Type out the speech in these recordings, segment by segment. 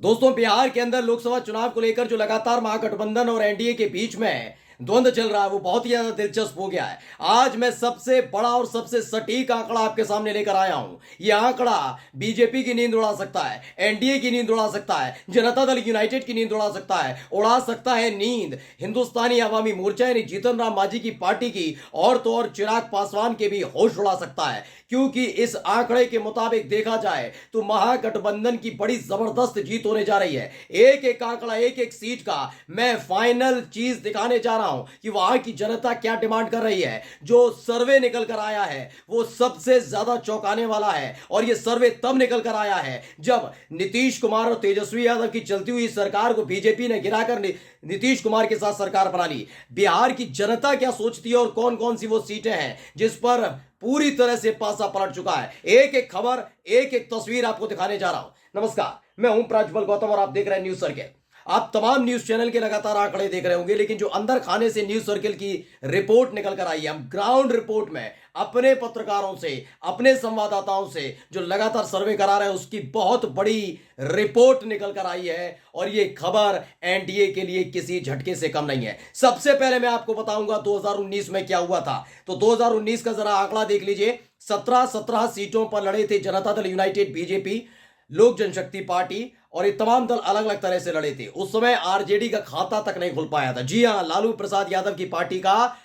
दोस्तों, बिहार के अंदर लोकसभा चुनाव को लेकर जो लगातार महागठबंधन और एनडीए के बीच में द्वंद्व चल रहा है वो बहुत ही ज्यादा दिलचस्प हो गया है। आज मैं सबसे बड़ा और सबसे सटीक आंकड़ा आपके सामने लेकर आया हूं। यह आंकड़ा बीजेपी की नींद उड़ा सकता है, एनडीए की नींद उड़ा सकता है, जनता दल यूनाइटेड की नींद उड़ा सकता है नींद हिंदुस्तानी अवामी मोर्चा यानी जीतन राम मांझी की पार्टी की, और तो और चिराग पासवान के भी होश उड़ा सकता है। क्योंकि इस आंकड़े के मुताबिक देखा जाए तो महागठबंधन की बड़ी जबरदस्त जीत होने जा रही है। एक एक आंकड़ा, एक एक सीट का मैं फाइनल चीज दिखाने जा रहा हूं कि वहां की जनता क्या डिमांड कर रही है। जो सर्वे निकल कर आया है वो सबसे ज्यादा चौंकाने वाला है, और यह सर्वे तब निकल कर आया है जब नीतीश कुमार और तेजस्वी यादव की चलती हुई सरकार को बीजेपी ने गिराकर नीतीश कुमार के साथ सरकार बना ली। बिहार की जनता क्या सोचती है और कौन कौन सी वो सीटें हैं जिस पर पूरी तरह से पासा पलट चुका है। एक एक खबर, एक एक तस्वीर आपको दिखाने जा रहा हूं। नमस्कार, मैं हूं प्राज्वल गौतम और आप देख रहे हैं न्यूज सर्किल। आप तमाम न्यूज चैनल के लगातार आंकड़े देख रहे होंगे, लेकिन जो अंदर खाने से न्यूज सर्किल की रिपोर्ट निकल कर आई है, हम ग्राउंड रिपोर्ट में अपने पत्रकारों से, अपने संवाददाताओं से जो लगातार सर्वे करा रहे हैं, उसकी बहुत बड़ी रिपोर्ट निकल कर आई है। और ये खबर एनडीए के लिए किसी झटके से कम नहीं है। सबसे पहले मैं आपको बताऊंगा 2019 में क्या हुआ था। तो 2019 का जरा आंकड़ा देख लीजिए। 17 सीटों पर लड़े थे जनता दल यूनाइटेड, बीजेपी, लोक जनशक्ति पार्टी, और ये तमाम दल अलग अलग तरह से लड़े थे। उस समय आरजेडी का खाता तक नहीं खुल पाया था। जी हां, लालू प्रसाद यादव की पार्टी का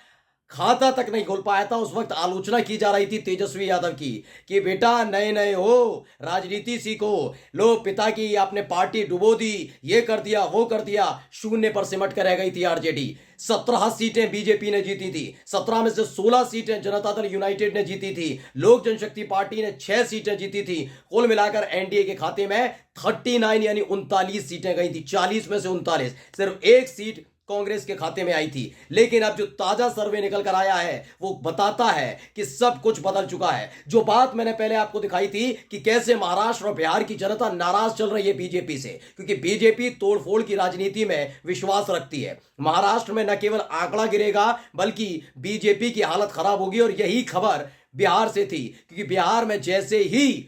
खाता तक नहीं खोल पाया था। उस वक्त आलोचना की जा रही थी तेजस्वी यादव की कि बेटा नए नए हो, राजनीति सीखो, लो पिता की आपने पार्टी डुबो दी, ये कर दिया वो कर दिया। शून्य पर सिमट कर रह गई थी आरजेडी। 17 सीटें बीजेपी ने जीती थी, 17 में से 16 सीटें जनता दल यूनाइटेड ने जीती थी, लोक जनशक्ति पार्टी ने 6 सीटें जीती थी। कुल मिलाकर एनडीए के खाते में 39 यानी 39 सीटें गई थी। 40 में से 39, सिर्फ एक सीट कांग्रेस के खाते में आई थी। लेकिन अब जो ताजा सर्वे निकल कर आया है वो बताता है कि सब कुछ बदल चुका है। जो बात मैंने पहले आपको दिखाई थी कि कैसे महाराष्ट्र और बिहार की जनता नाराज चल रही है बीजेपी से, क्योंकि बीजेपी तोड़फोड़ की राजनीति में विश्वास रखती है। महाराष्ट्र में न केवल आंकड़ा गिरेगा बल्कि बीजेपी की हालत खराब होगी, और यही खबर बिहार से थी। क्योंकि बिहार में जैसे ही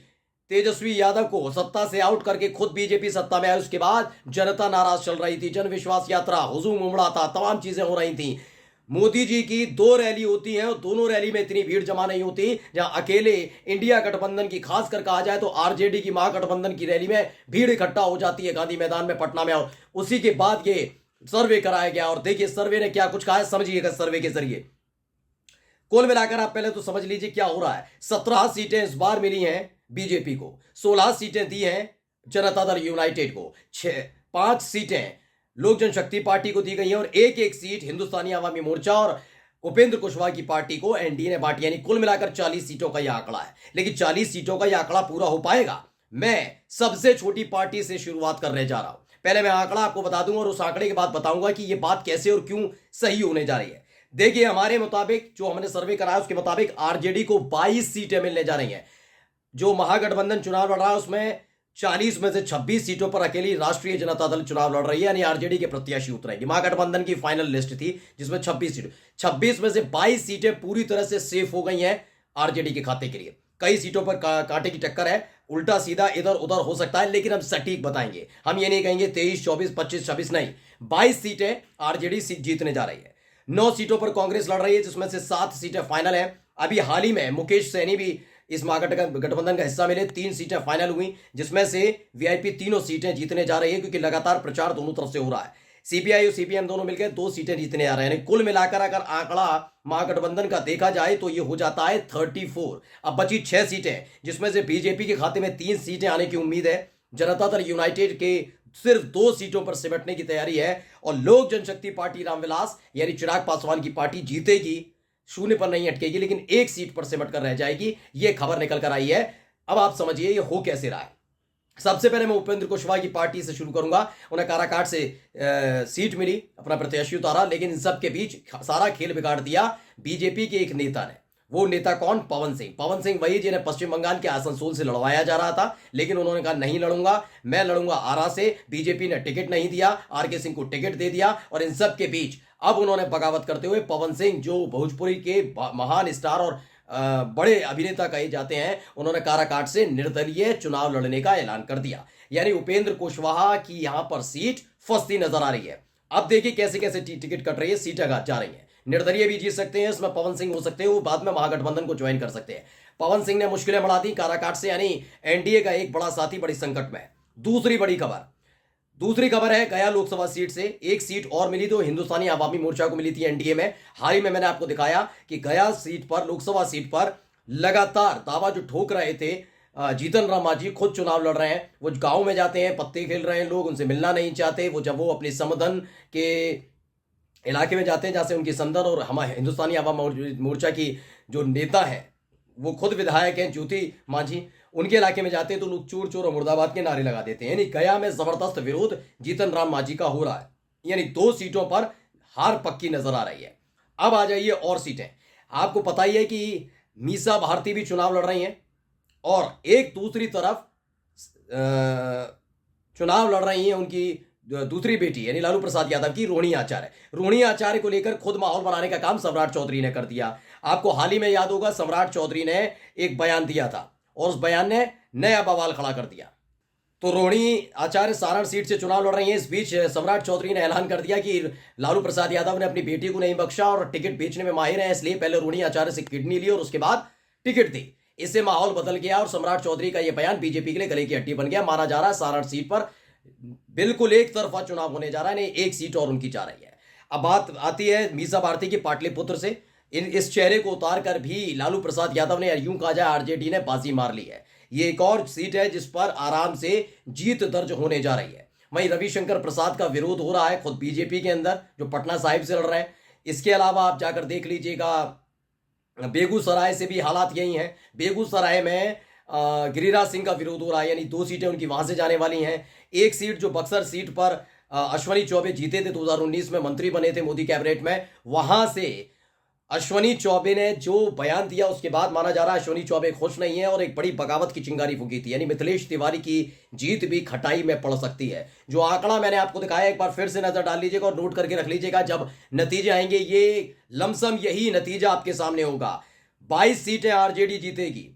तेजस्वी यादव को सत्ता से आउट करके खुद बीजेपी सत्ता में आई, उसके बाद जनता नाराज चल रही थी। जन विश्वास यात्रा, हुजूम उमड़ा था, तमाम चीजें हो रही थी। मोदी जी की 2 रैली होती हैं और दोनों रैली में इतनी भीड़ जमा नहीं होती। जहां अकेले इंडिया गठबंधन की, खासकर कहा जाए तो आरजेडी की महागठबंधन की रैली में भीड़ इकट्ठा हो जाती है गांधी मैदान में पटना में। और उसी के बाद ये सर्वे कराया गया, और देखिए सर्वे ने क्या कुछ कहा है, समझिएगा सर्वे के जरिए। कुल मिलाकर आप पहले तो समझ लीजिए क्या हो रहा है। 17 सीटें इस बार मिली हैं बीजेपी को, 16 सीटें दी हैं जनता दल यूनाइटेड को, 5 सीटें लोक जनशक्ति पार्टी को दी गई हैं, और एक एक सीट हिंदुस्तानी अवामी मोर्चा और उपेंद्र कुशवाहा की पार्टी को एनडीए ने बांटी। यानी कुल मिलाकर 40 सीटों का यह आंकड़ा है। लेकिन 40 सीटों का यह आंकड़ा पूरा हो पाएगा? मैं सबसे छोटी पार्टी से शुरुआत करने जा रहा हूं। पहले मैं आंकड़ा आपको बता दूंगा और उस आंकड़े के बाद बताऊंगा कि यह बात कैसे और क्यों सही होने जा रही है। देखिए, हमारे मुताबिक, जो हमने सर्वे कराया उसके मुताबिक आरजेडी को 22 सीटें मिलने जा रही हैं। जो महागठबंधन चुनाव लड़ रहा है उसमें 40 में से 26 सीटों पर अकेली राष्ट्रीय जनता दल चुनाव लड़ रही है, यानी आरजेडी के प्रत्याशी उतरेंगे। महागठबंधन की फाइनल लिस्ट थी जिसमें 26 सीट, 26 में से 22 सीटें पूरी तरह से सेफ हो गई हैं आरजेडी के खाते के लिए। कई सीटों पर कांटे की टक्कर है, उल्टा सीधा इधर उधर हो सकता है, लेकिन हम सटीक बताएंगे। हम ये नहीं कहेंगे 23, 24, 25, 26 नहीं, 22 सीटें आरजेडी जीतने जा रही है। 9 सीटों पर कांग्रेस लड़ रही है जिसमें से 7 सीटें फाइनल है। अभी हाल ही में मुकेश सहनी भी इस महागठबंधन का हिस्सा मिले, 3 सीटें फाइनल हुई, जिसमें से वीआईपी तीनों सीटें जीतने जा रही है, क्योंकि लगातार प्रचार दोनों तरफ से हो रहा है। सीपीआई और सीपीएम दोनों मिलकर 2 सीटें जीतने जा रहे हैं। कुल मिलाकर अगर आंकड़ा महागठबंधन का देखा जाए तो यह हो जाता है 34। अब बची 6 सीटें, जिसमें से बीजेपी के खाते में 3 सीटें आने की उम्मीद है, जनता दल यूनाइटेड के सिर्फ 2 सीटों पर सिमटने की तैयारी है, और लोक जनशक्ति पार्टी रामविलास यानी चिराग पासवान की पार्टी जीतेगी, शून्य पर नहीं अटकेगी, लेकिन 1 सीट पर सिमट कर रह जाएगी। यह खबर निकल कर आई है। अब आप समझिए ये हो कैसे रहा है। सबसे पहले मैं उपेंद्र कुशवाहा की पार्टी से शुरू करूंगा। उन्हें काराकाट से सीट मिली, अपना प्रत्याशी उतारा, लेकिन इन सब के बीच सारा खेल बिगाड़ दिया बीजेपी के एक नेता ने। वो नेता कौन? पवन सिंह। पवन सिंह वही जिन्हें पश्चिम बंगाल के आसनसोल से लड़वाया जा रहा था, लेकिन उन्होंने कहा नहीं लड़ूंगा, मैं लड़ूंगा आरा से। बीजेपी ने टिकट नहीं दिया, आरके सिंह को टिकट दे दिया, और इन सब के बीच अब उन्होंने बगावत करते हुए पवन सिंह, जो भोजपुरी के महान स्टार और बड़े अभिनेता कहे जाते हैं, उन्होंने काराकाट से निर्दलीय चुनाव लड़ने का ऐलान कर दिया। यानी उपेंद्र कुशवाहा की यहां पर सीट फंसती नजर आ रही है। अब देखिए कैसे कैसे टिकट कट रही है, सीटें जा रही हैं। निर्दलीय भी जीत सकते हैं, इसमें पवन सिंह हो सकते हैं, वो बाद में महागठबंधन को ज्वाइन कर सकते हैं। पवन सिंह ने मुश्किलें बढ़ा दी काराकाट से, यानी एनडीए का एक बड़ा साथी बड़ी संकट में है। दूसरी खबर है गया लोकसभा सीट से एक सीट और मिली, तो हिंदुस्तानी आवामी मोर्चा को मिली थी एनडीए में। हाल ही में मैंने आपको दिखाया कि गया सीट पर, लोकसभा सीट पर लगातार दावा जो ठोक रहे थे जीतन राम मांझी खुद चुनाव लड़ रहे हैं। वो गांव में जाते हैं, पत्ते खेल रहे हैं, लोग उनसे मिलना नहीं चाहते। वो जब वो अपनी समदन के इलाके में जाते हैं जहाँ से उनकी समदन और हमारे हिंदुस्तानी आवाम मोर्चा की जो नेता है वो खुद विधायक हैं ज्योति मांझी, उनके इलाके में जाते हैं तो लोग चोर चोर और मुर्दाबाद के नारे लगा देते हैं। यानी गया में जबरदस्त विरोध जीतन राम मांझी का हो रहा है, यानी 2 सीटों पर हार पक्की नजर आ रही है। अब आ जाइए और सीटें। आपको पता ही है कि मीसा भारती भी चुनाव लड़ रही हैं और एक दूसरी तरफ चुनाव लड़ रही हैं उनकी दूसरी बेटी यानी लालू प्रसाद यादव की रोहिणी आचार्य को लेकर खुद माहौल बनाने का काम सम्राट चौधरी ने कर दिया। आपको हाल ही में याद होगा सम्राट चौधरी ने एक बयान दिया था और उस बयान ने नया बवाल खड़ा कर दिया। तो रोहिणी आचार्य सारण सीट से चुनाव लड़ रही हैं। इस बीच सम्राट चौधरी ने ऐलान कर दिया कि लालू प्रसाद यादव ने अपनी बेटी को नहीं बख्शा और टिकट बेचने में माहिर है, इसलिए पहले रोहिणी आचार्य से किडनी ली और उसके बाद टिकट दी। इससे माहौल बदल गया और सम्राट चौधरी का यह बयान बीजेपी के लिए गले की हड्डी बन गया। माना जा रहा है सारण सीट पर बिल्कुल एक तरफा चुनाव होने जा रहा है, नहीं एक सीट और उनकी जा रही है। अब बात आती है मीसा भारती की पाटलिपुत्र से। इस चेहरे को उतार कर भी लालू प्रसाद यादव ने, यूं कहा जाए आरजेडी ने बाजी मार ली है। ये एक और सीट है जिस पर आराम से जीत दर्ज होने जा रही है। वहीं रविशंकर प्रसाद का विरोध हो रहा है खुद बीजेपी के अंदर, जो पटना साहिब से लड़ रहे हैं। इसके अलावा आप जाकर देख लीजिएगा बेगूसराय से भी हालात यही हैं। बेगूसराय में गिरिराज सिंह का विरोध हो रहा है, यानी 2 सीटें उनकी वहां से जाने वाली हैं। एक सीट जो बक्सर सीट पर अश्वनी चौबे जीते थे, 2019 में मंत्री बने थे मोदी कैबिनेट में, वहां से अश्वनी चौबे ने जो बयान दिया उसके बाद माना जा रहा है अश्वनी चौबे खुश नहीं है और एक बड़ी बगावत की चिंगारी फूकी थी। यानी मिथिलेश तिवारी की जीत भी खटाई में पड़ सकती है। जो आंकड़ा मैंने आपको दिखाया एक बार फिर से नजर डाल लीजिएगा और नोट करके रख लीजिएगा। जब नतीजे आएंगे ये लमसम यही नतीजा आपके सामने होगा। 22 सीटें आरजेडी जीतेगी,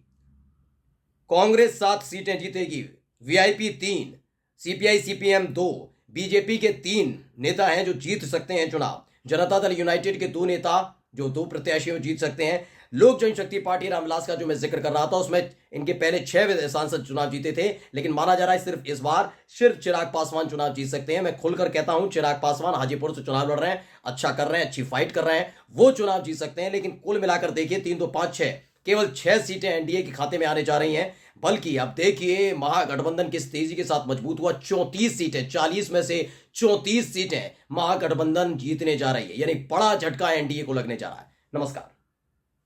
कांग्रेस 7 सीटें जीतेगी, वीआईपी 3, सीपीआई सीपीएम 2, बीजेपी के 3 नेता हैं जो जीत सकते हैं चुनाव। जनता दल यूनाइटेड के 2 नेता जो 2 प्रत्याशी जीत सकते हैं। लोक जनशक्ति पार्टी रामविलास का जो मैं जिक्र कर रहा था उसमें इनके पहले 6 सांसद चुनाव जीते थे, लेकिन माना जा रहा है सिर्फ इस बार सिर्फ चिराग पासवान चुनाव जीत सकते हैं। मैं खुलकर कहता हूं चिराग पासवान हाजीपुर से चुनाव लड़ रहे हैं, अच्छा कर रहे हैं, अच्छी फाइट कर रहे हैं, वो चुनाव जीत सकते हैं। लेकिन कुल मिलाकर देखिए 3 2 5 6 केवल 6 सीटें एनडीए के खाते में आने जा रही हैं। बल्कि अब देखिए महागठबंधन किस तेजी के साथ मजबूत हुआ। 34 सीटें, 40 में से 34 सीटें महागठबंधन जीतने जा रही है, यानी बड़ा झटका एनडीए को लगने जा रहा है। नमस्कार।